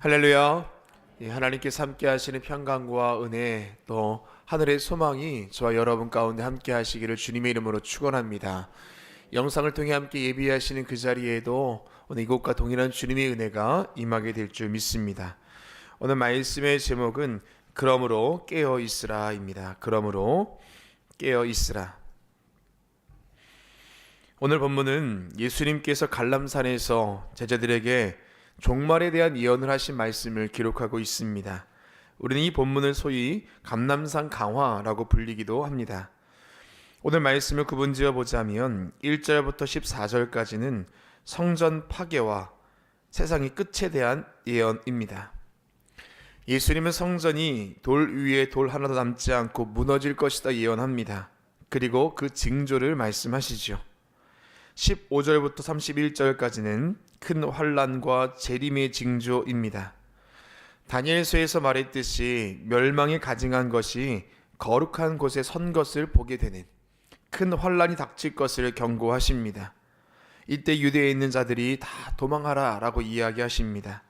할렐루야. 하나님께서 함께 하시는 평강과 은혜, 또 하늘의 소망이 저와 여러분 가운데 함께 하시기를 주님의 이름으로 축원합니다. 영상을 통해 함께 예비하시는 그 자리에도 오늘 이곳과 동일한 주님의 은혜가 임하게 될 줄 믿습니다. 오늘 말씀의 제목은 그러므로 깨어 있으라입니다. 그러므로 깨어 있으라. 오늘 본문은 예수님께서 갈람산에서 제자들에게 종말에 대한 예언을 하신 말씀을 기록하고 있습니다. 우리는 이 본문을 소위 감람산 강화라고 불리기도 합니다. 오늘 말씀을 구분지어 보자면 1절부터 14절까지는 성전 파괴와 세상의 끝에 대한 예언입니다. 예수님은 성전이 돌 위에 돌 하나도 남지 않고 무너질 것이다 예언합니다. 그리고 그 징조를 말씀하시죠. 15절부터 31절까지는 큰 환난과 재림의 징조입니다. 다니엘서에서 말했듯이 멸망이 가증한 것이 거룩한 곳에 선 것을 보게 되는 큰 환난이 닥칠 것을 경고하십니다. 이때 유대에 있는 자들이 다 도망하라 라고 이야기하십니다.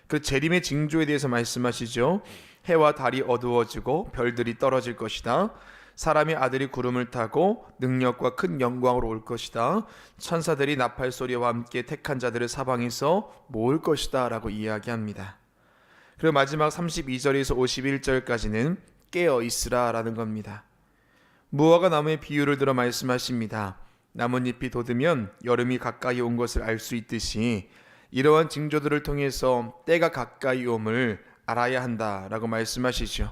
그 재림의 징조에 대해서 말씀하시죠. 해와 달이 어두워지고 별들이 떨어질 것이다. 사람의 아들이 구름을 타고 능력과 큰 영광으로 올 것이다. 천사들이 나팔 소리와 함께 택한 자들을 사방에서 모을 것이다 라고 이야기합니다. 그리고 마지막 32절에서 51절까지는 깨어 있으라 라는 겁니다. 무화과 나무의 비유를 들어 말씀하십니다. 나뭇잎이 돋으면 여름이 가까이 온 것을 알 수 있듯이 이러한 징조들을 통해서 때가 가까이 옴을 알아야 한다라고 말씀하시죠.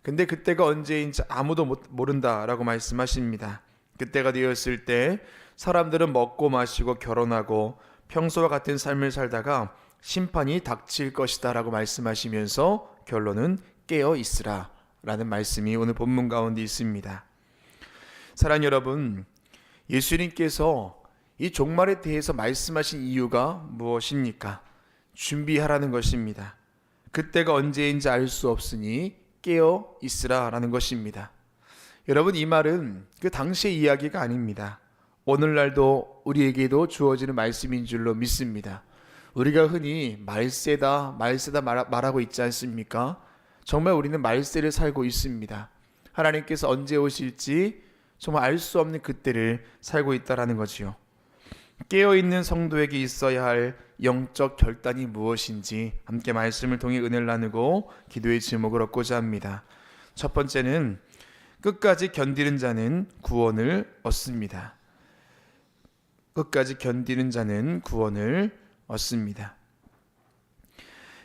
근데 그때가 언제인지 아무도 모른다라고 말씀하십니다. 그때가 되었을 때 사람들은 먹고 마시고 결혼하고 평소와 같은 삶을 살다가 심판이 닥칠 것이다 라고 말씀하시면서 결론은 깨어 있으라 라는 말씀이 오늘 본문 가운데 있습니다. 사랑하는 여러분, 예수님께서 이 종말에 대해서 말씀하신 이유가 무엇입니까? 준비하라는 것입니다. 그때가 언제인지 알 수 없으니 깨어 있으라 라는 것입니다. 여러분, 이 말은 그 당시의 이야기가 아닙니다. 오늘날도 우리에게도 주어지는 말씀인 줄로 믿습니다. 우리가 흔히 말세다 말하고 있지 않습니까? 정말 우리는 말세를 살고 있습니다. 하나님께서 언제 오실지 정말 알 수 없는 그때를 살고 있다라는 거지요. 깨어있는 성도에게 있어야 할 영적 결단이 무엇인지 함께 말씀을 통해 은혜를 나누고 기도의 제목을 얻고자 합니다. 첫 번째는 끝까지 견디는 자는 구원을 얻습니다. 끝까지 견디는 자는 구원을 얻습니다.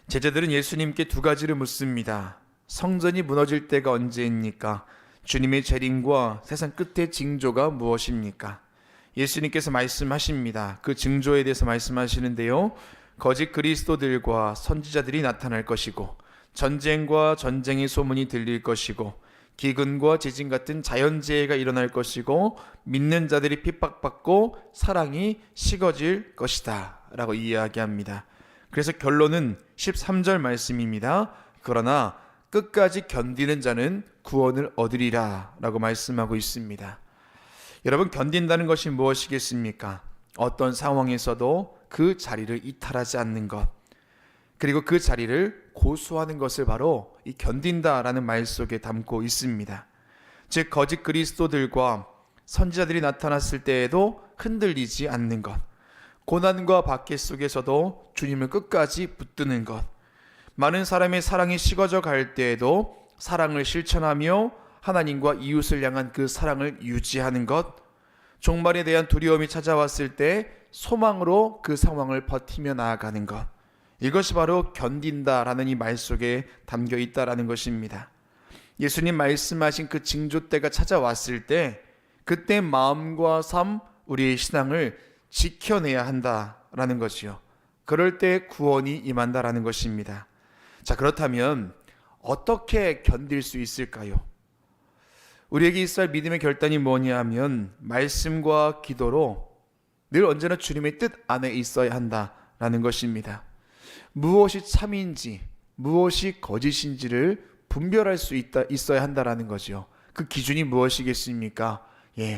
제자들은 예수님께 두 가지를 묻습니다. 성전이 무너질 때가 언제입니까? 주님의 재림과 세상 끝의 징조가 무엇입니까? 예수님께서 말씀하십니다. 그 징조에 대해서 말씀하시는데요. 거짓 그리스도들과 선지자들이 나타날 것이고 전쟁과 전쟁의 소문이 들릴 것이고 기근과 지진 같은 자연재해가 일어날 것이고 믿는 자들이 핍박받고 사랑이 식어질 것이다 라고 이야기합니다. 그래서 결론은 13절 말씀입니다. 그러나 끝까지 견디는 자는 구원을 얻으리라 라고 말씀하고 있습니다. 여러분, 견딘다는 것이 무엇이겠습니까? 어떤 상황에서도 그 자리를 이탈하지 않는 것, 그리고 그 자리를 고수하는 것을 바로 이 견딘다라는 말 속에 담고 있습니다. 즉 거짓 그리스도들과 선지자들이 나타났을 때에도 흔들리지 않는 것, 고난과 박해 속에서도 주님을 끝까지 붙드는 것, 많은 사람의 사랑이 식어져 갈 때에도 사랑을 실천하며 하나님과 이웃을 향한 그 사랑을 유지하는 것, 종말에 대한 두려움이 찾아왔을 때 소망으로 그 상황을 버티며 나아가는 것, 이것이 바로 견딘다라는 이 말 속에 담겨 있다라는 것입니다. 예수님 말씀하신 그 징조 때가 찾아왔을 때 그때 마음과 삶, 우리의 신앙을 지켜내야 한다라는 것이요. 그럴 때 구원이 임한다라는 것입니다. 자, 그렇다면 어떻게 견딜 수 있을까요? 우리에게 있어야 할 믿음의 결단이 뭐냐 하면 말씀과 기도로 늘 언제나 주님의 뜻 안에 있어야 한다라는 것입니다. 무엇이 참인지 무엇이 거짓인지를 분별할 수 있어야 한다라는 거죠. 그 기준이 무엇이겠습니까?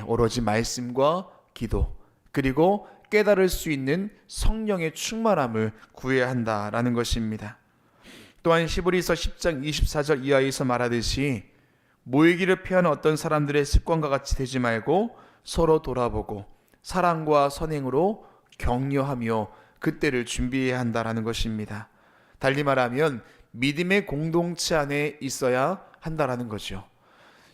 오로지 말씀과 기도, 그리고 깨달을 수 있는 성령의 충만함을 구해야 한다라는 것입니다. 또한 히브리서 10장 24절 이하에서 말하듯이 모이기를 피하는 어떤 사람들의 습관과 같이 되지 말고 서로 돌아보고 사랑과 선행으로 격려하며 그때를 준비해야 한다라는 것입니다. 달리 말하면 믿음의 공동체 안에 있어야 한다라는 거죠.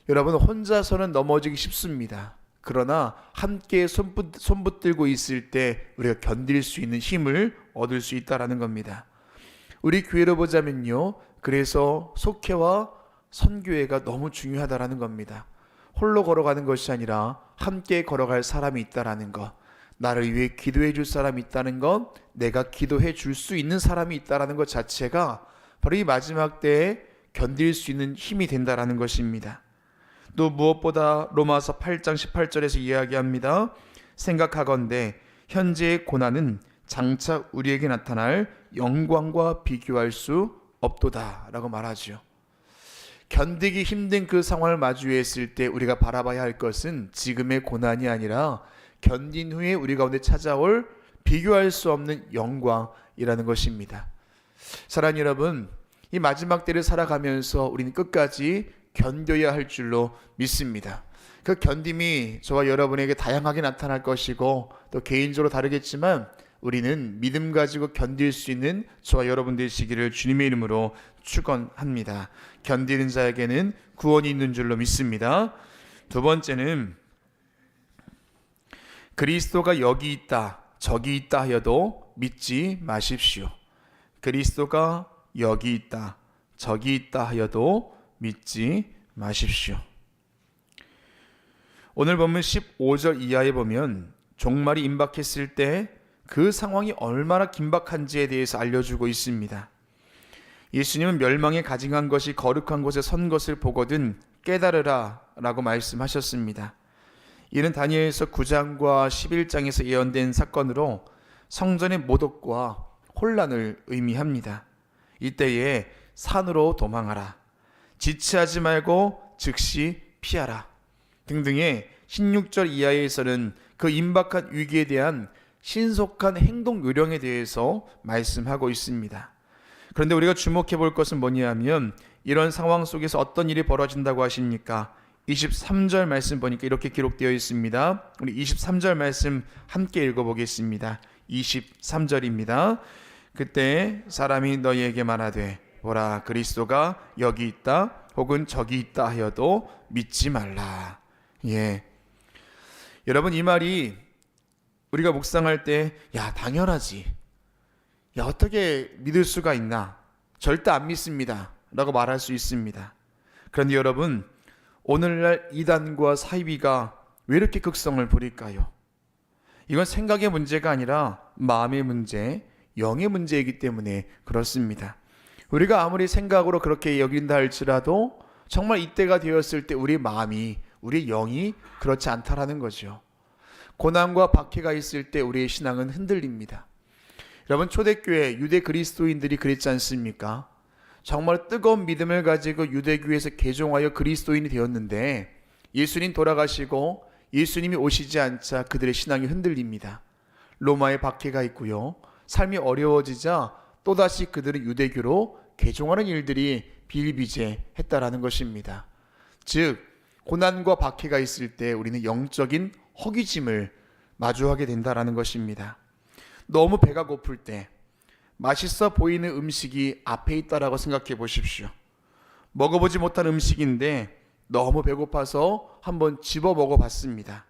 여러분, 혼자서는 넘어지기 쉽습니다. 그러나 함께 손붙들고 있을 때 우리가 견딜 수 있는 힘을 얻을 수 있다라는 겁니다. 우리 교회로 보자면요, 그래서 속회와 선교회가 너무 중요하다라는 겁니다. 홀로 걸어가는 것이 아니라 함께 걸어갈 사람이 있다라는 것, 나를 위해 기도해 줄 사람이 있다는 것, 내가 기도해 줄 수 있는 사람이 있다라는 것 자체가 바로 이 마지막 때에 견딜 수 있는 힘이 된다라는 것입니다. 또 무엇보다 로마서 8장 18절에서 이야기합니다. 생각하건대 현재의 고난은 장차 우리에게 나타날 영광과 비교할 수 없도다 라고 말하죠. 견디기 힘든 그 상황을 마주했을 때 우리가 바라봐야 할 것은 지금의 고난이 아니라 견딘 후에 우리 가운데 찾아올 비교할 수 없는 영광이라는 것입니다. 사랑하는 여러분, 이 마지막 때를 살아가면서 우리는 끝까지 견뎌야 할 줄로 믿습니다. 그 견딤이 저와 여러분에게 다양하게 나타날 것이고 또 개인적으로 다르겠지만 우리는 믿음 가지고 견딜 수 있는 저와 여러분 되시기를 주님의 이름으로 축원합니다. 견디는 자에게는 구원이 있는 줄로 믿습니다. 두 번째는 그리스도가 여기 있다 저기 있다 하여도 믿지 마십시오. 그리스도가 여기 있다 저기 있다 하여도 믿지 마십시오. 오늘 본문 15절 이하에 보면 종말이 임박했을 때 그 상황이 얼마나 긴박한지에 대해서 알려주고 있습니다. 예수님은 멸망에 가증한 것이 거룩한 곳에 선 것을 보거든 깨달으라 라고 말씀하셨습니다. 이는 다니엘서 9장과 11장에서 예언된 사건으로 성전의 모독과 혼란을 의미합니다. 이때에 산으로 도망하라, 지체하지 말고 즉시 피하라 등등의 16절 이하에서는 그 임박한 위기에 대한 신속한 행동 요령에 대해서 말씀하고 있습니다. 그런데 우리가 주목해 볼 것은 뭐냐면 이런 상황 속에서 어떤 일이 벌어진다고 하십니까? 23절 말씀 보니까 이렇게 기록되어 있습니다. 우리 23절 말씀 함께 읽어보겠습니다. 23절입니다. 그때 사람이 너희에게 말하되 보라, 그리스도가 여기 있다 혹은 저기 있다 하여도 믿지 말라. 여러분, 이 말이 우리가 묵상할 때 당연하지, 어떻게 믿을 수가 있나, 절대 안 믿습니다 라고 말할 수 있습니다. 그런데 여러분, 오늘날 이단과 사이비가 왜 이렇게 극성을 부릴까요? 이건 생각의 문제가 아니라 마음의 문제, 영의 문제이기 때문에 그렇습니다. 우리가 아무리 생각으로 그렇게 여긴다 할지라도 정말 이때가 되었을 때 우리 마음이, 우리 영이 그렇지 않다라는 거죠. 고난과 박해가 있을 때 우리의 신앙은 흔들립니다. 여러분, 초대교회 유대 그리스도인들이 그랬지 않습니까? 정말 뜨거운 믿음을 가지고 유대교회에서 개종하여 그리스도인이 되었는데 예수님 돌아가시고 예수님이 오시지 않자 그들의 신앙이 흔들립니다. 로마의 박해가 있고요, 삶이 어려워지자 또다시 그들은 유대교로 개종하는 일들이 비일비재했다라는 것입니다. 즉, 고난과 박해가 있을 때 우리는 영적인 허기짐을 마주하게 된다라는 것입니다. 너무 배가 고플 때 맛있어 보이는 음식이 앞에 있다라고 생각해 보십시오. 먹어보지 못한 음식인데 너무 배고파서 한번 집어 먹어봤습니다.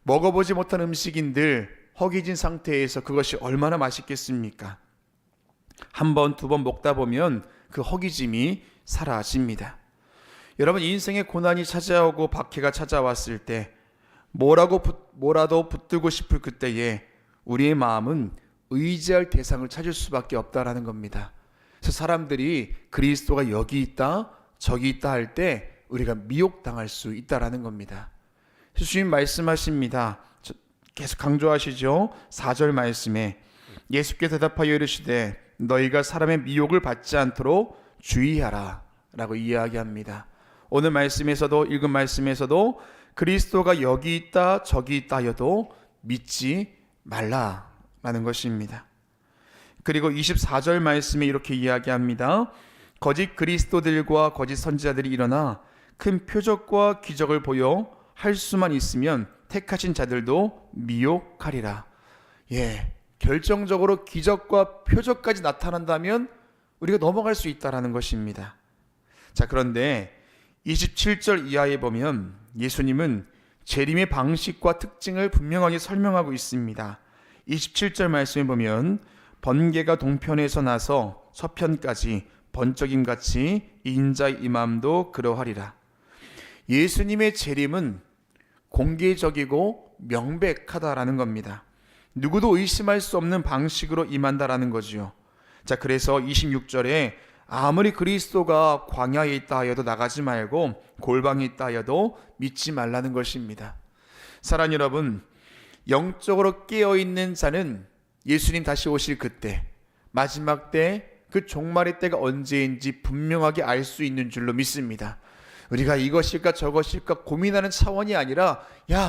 먹어보지 못한 음식인들 허기진 상태에서 그것이 얼마나 맛있겠습니까? 한 번, 두 번 먹다 보면 그 허기짐이 사라집니다. 여러분, 인생의 고난이 찾아오고 박해가 찾아왔을 때 뭐라도 붙들고 싶을 그때에 우리의 마음은 의지할 대상을 찾을 수밖에 없다라는 겁니다. 그래서 사람들이 그리스도가 여기 있다 저기 있다 할 때 우리가 미혹당할 수 있다라는 겁니다. 예수님 말씀하십니다. 계속 강조하시죠. 4절 말씀에 예수께서 대답하여 이르시되 너희가 사람의 미혹을 받지 않도록 주의하라 라고 이야기합니다. 오늘 말씀에서도, 읽은 말씀에서도 그리스도가 여기 있다 저기 있다 하여도 믿지 말라라는 것입니다. 그리고 24절 말씀에 이렇게 이야기합니다. 거짓 그리스도들과 거짓 선지자들이 일어나 큰 표적과 기적을 보여 할 수만 있으면 택하신 자들도 미혹하리라. 결정적으로 기적과 표적까지 나타난다면 우리가 넘어갈 수 있다라는 것입니다. 자, 그런데 27절 이하에 보면 예수님은 재림의 방식과 특징을 분명하게 설명하고 있습니다. 27절 말씀에 보면 번개가 동편에서 나서 서편까지 번쩍임같이 인자의 임함도 그러하리라. 예수님의 재림은 공개적이고 명백하다라는 겁니다. 누구도 의심할 수 없는 방식으로 임한다라는 거지요. 자, 그래서 26절에 아무리 그리스도가 광야에 있다 하여도 나가지 말고 골방에 있다 하여도 믿지 말라는 것입니다. 사랑하는 여러분, 영적으로 깨어있는 자는 예수님 다시 오실 그때, 마지막 때, 그 종말의 때가 언제인지 분명하게 알 수 있는 줄로 믿습니다. 우리가 이것일까 저것일까 고민하는 차원이 아니라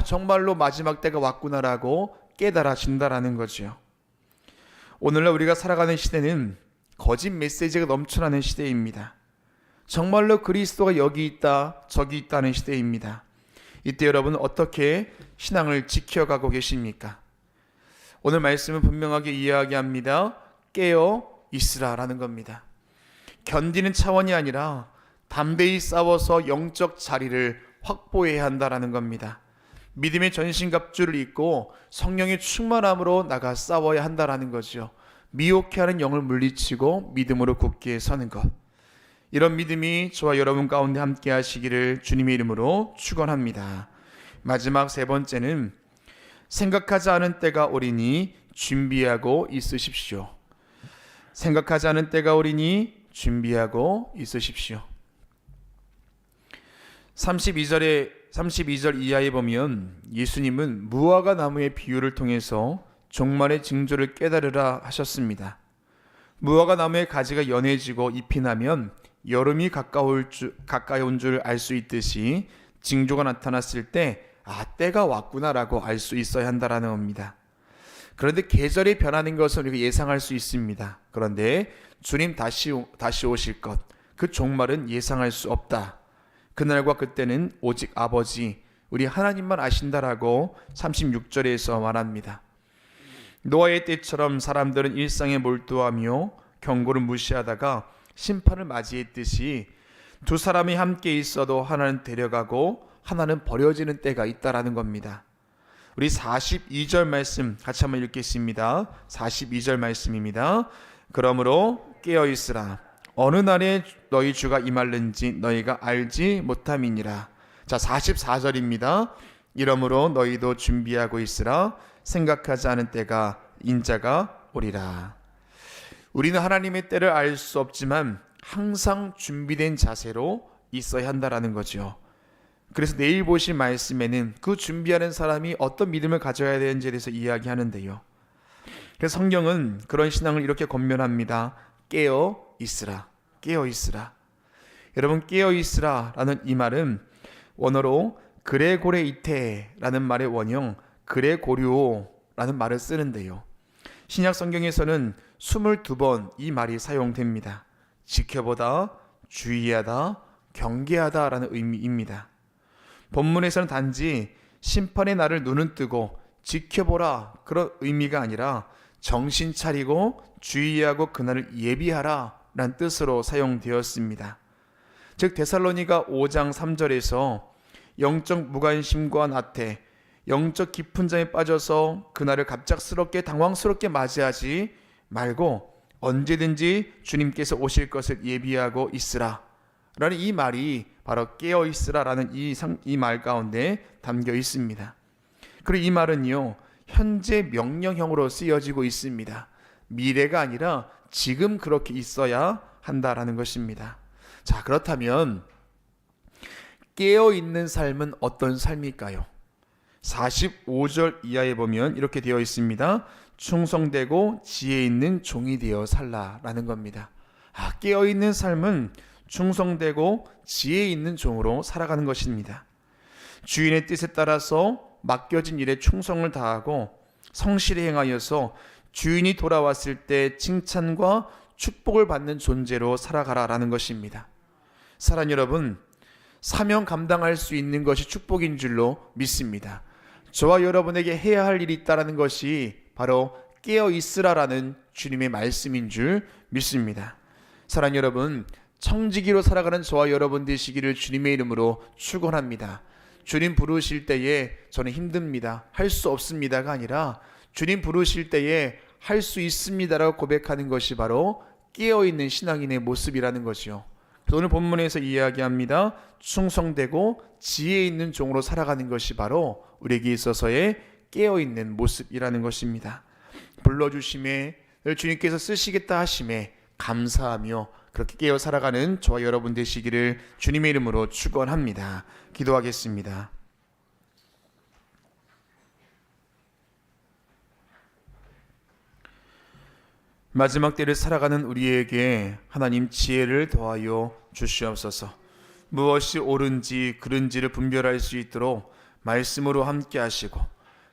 정말로 마지막 때가 왔구나라고 깨달아진다라는 거죠. 오늘날 우리가 살아가는 시대는 거짓 메시지가 넘쳐나는 시대입니다. 정말로 그리스도가 여기 있다 저기 있다는 시대입니다. 이때 여러분 어떻게 신앙을 지켜가고 계십니까? 오늘 말씀은 분명하게 이야기합니다. 깨어 있으라라는 겁니다. 견디는 차원이 아니라 담대히 싸워서 영적 자리를 확보해야 한다라는 겁니다. 믿음의 전신갑주를 입고 성령의 충만함으로 나가 싸워야 한다라는 거죠. 미혹해하는 영을 물리치고 믿음으로 굳게 서는 것. 이런 믿음이 저와 여러분 가운데 함께 하시기를 주님의 이름으로 축원합니다. 마지막 세 번째는 생각하지 않은 때가 오리니 준비하고 있으십시오. 생각하지 않은 때가 오리니 준비하고 있으십시오. 32절 이하에 보면 예수님은 무화과 나무의 비유를 통해서 종말의 징조를 깨달으라 하셨습니다. 무화과 나무의 가지가 연해지고 잎이 나면 여름이 가까이 온 줄 알 수 있듯이 징조가 나타났을 때 때가 왔구나라고 알 수 있어야 한다라는 겁니다. 그런데 계절이 변하는 것은 우리가 예상할 수 있습니다. 그런데 주님 다시 오실 것, 그 종말은 예상할 수 없다. 그날과 그때는 오직 아버지 우리 하나님만 아신다라고 36절에서 말합니다. 노아의 때처럼 사람들은 일상에 몰두하며 경고를 무시하다가 심판을 맞이했듯이 두 사람이 함께 있어도 하나는 데려가고 하나는 버려지는 때가 있다라는 겁니다. 우리 42절 말씀 같이 한번 읽겠습니다. 42절 말씀입니다. 그러므로 깨어있으라. 어느 날에 너희 주가 임할는지 너희가 알지 못함이니라. 자, 44절입니다. 이러므로 너희도 준비하고 있으라. 생각하지 않은 때가 인자가 오리라. 우리는 하나님의 때를 알 수 없지만 항상 준비된 자세로 있어야 한다라는 거죠. 그래서 내일 보실 말씀에는 그 준비하는 사람이 어떤 믿음을 가져야 되는지에 대해서 이야기하는데요. 그래서 성경은 그런 신앙을 이렇게 권면합니다. 깨어 있으라. 깨어 있으라. 여러분, 깨어 있으라 라는 이 말은 원어로 그레고레 이테라는 말의 원형 그레고리오라는 말을 쓰는데요. 신약 성경에서는 22번 이 말이 사용됩니다. 지켜보다, 주의하다, 경계하다 라는 의미입니다. 본문에서는 단지 심판의 날을 눈은 뜨고 지켜보라 그런 의미가 아니라 정신 차리고 주의하고 그날을 예비하라 라는 뜻으로 사용되었습니다. 즉 데살로니가 5장 3절에서 영적 무관심과 나태, 영적 깊은 잠에 빠져서 그날을 갑작스럽게 당황스럽게 맞이하지 말고 언제든지 주님께서 오실 것을 예비하고 있으라 라는 이 말이 바로 깨어 있으라 라는 이 말 가운데 담겨 있습니다. 그리고 이 말은요, 현재 명령형으로 쓰여지고 있습니다. 미래가 아니라 지금 그렇게 있어야 한다라는 것입니다. 자, 그렇다면 깨어 있는 삶은 어떤 삶일까요? 45절 이하에 보면 이렇게 되어 있습니다. 충성되고 지혜 있는 종이 되어 살라라는 겁니다. 깨어 있는 삶은 충성되고 지혜 있는 종으로 살아가는 것입니다. 주인의 뜻에 따라서 맡겨진 일에 충성을 다하고 성실히 행하여서 주인이 돌아왔을 때 칭찬과 축복을 받는 존재로 살아가라라는 것입니다. 사랑 여러분, 사명 감당할 수 있는 것이 축복인 줄로 믿습니다. 저와 여러분에게 해야 할 일이 있다라는 것이 바로 깨어 있으라라는 주님의 말씀인 줄 믿습니다. 사랑 여러분, 청지기로 살아가는 저와 여러분 되시기를 주님의 이름으로 축원합니다. 주님 부르실 때에 저는 힘듭니다, 할 수 없습니다가 아니라 주님 부르실 때에 할 수 있습니다라고 고백하는 것이 바로 깨어있는 신앙인의 모습이라는 것이요. 오늘 본문에서 이야기합니다. 충성되고 지혜 있는 종으로 살아가는 것이 바로 우리에게 있어서의 깨어있는 모습이라는 것입니다. 불러주심에 주님께서 쓰시겠다 하심에 감사하며 그렇게 깨어 살아가는 저와 여러분 되시기를 주님의 이름으로 축원합니다. 기도하겠습니다. 마지막 때를 살아가는 우리에게 하나님 지혜를 더하여 주시옵소서. 무엇이 옳은지 그른지를 분별할 수 있도록 말씀으로 함께 하시고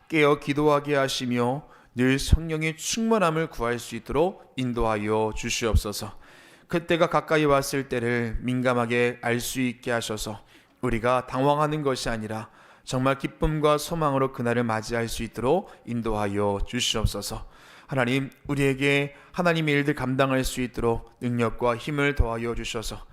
깨어 기도하게 하시며 늘 성령의 충만함을 구할 수 있도록 인도하여 주시옵소서. 그때가 가까이 왔을 때를 민감하게 알 수 있게 하셔서 우리가 당황하는 것이 아니라 정말 기쁨과 소망으로 그날을 맞이할 수 있도록 인도하여 주시옵소서. 하나님, 우리에게 하나님의 일들 감당할 수 있도록 능력과 힘을 더하여 주셔서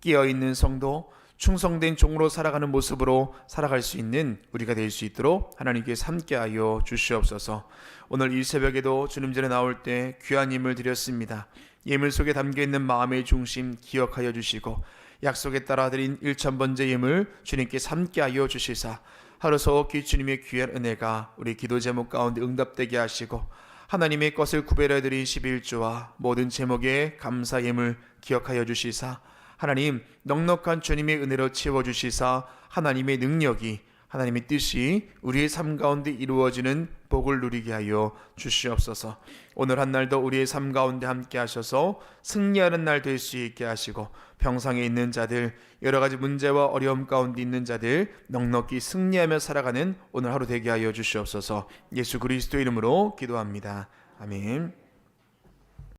깨어있는 성도, 충성된 종으로 살아가는 모습으로 살아갈 수 있는 우리가 될 수 있도록 하나님께서 함께하여 주시옵소서. 오늘 이 새벽에도 주님 전에 나올 때 귀한 예물 드렸습니다. 예물 속에 담겨있는 마음의 중심 기억하여 주시고 약속에 따라 드린 1000번째 예물 주님께서 함께하여 주시사 하루 서옥히 주님의 귀한 은혜가 우리 기도 제목 가운데 응답되게 하시고 하나님의 것을 구별해 드린 11조와 모든 제목의 감사 예물 기억하여 주시사 하나님 넉넉한 주님의 은혜로 채워주시사 하나님의 능력이 하나님의 뜻이 우리의 삶 가운데 이루어지는 복을 누리게 하여 주시옵소서. 오늘 한 날도 우리의 삶 가운데 함께 하셔서 승리하는 날 될 수 있게 하시고 병상에 있는 자들, 여러 가지 문제와 어려움 가운데 있는 자들 넉넉히 승리하며 살아가는 오늘 하루 되게 하여 주시옵소서. 예수 그리스도 이름으로 기도합니다. 아멘.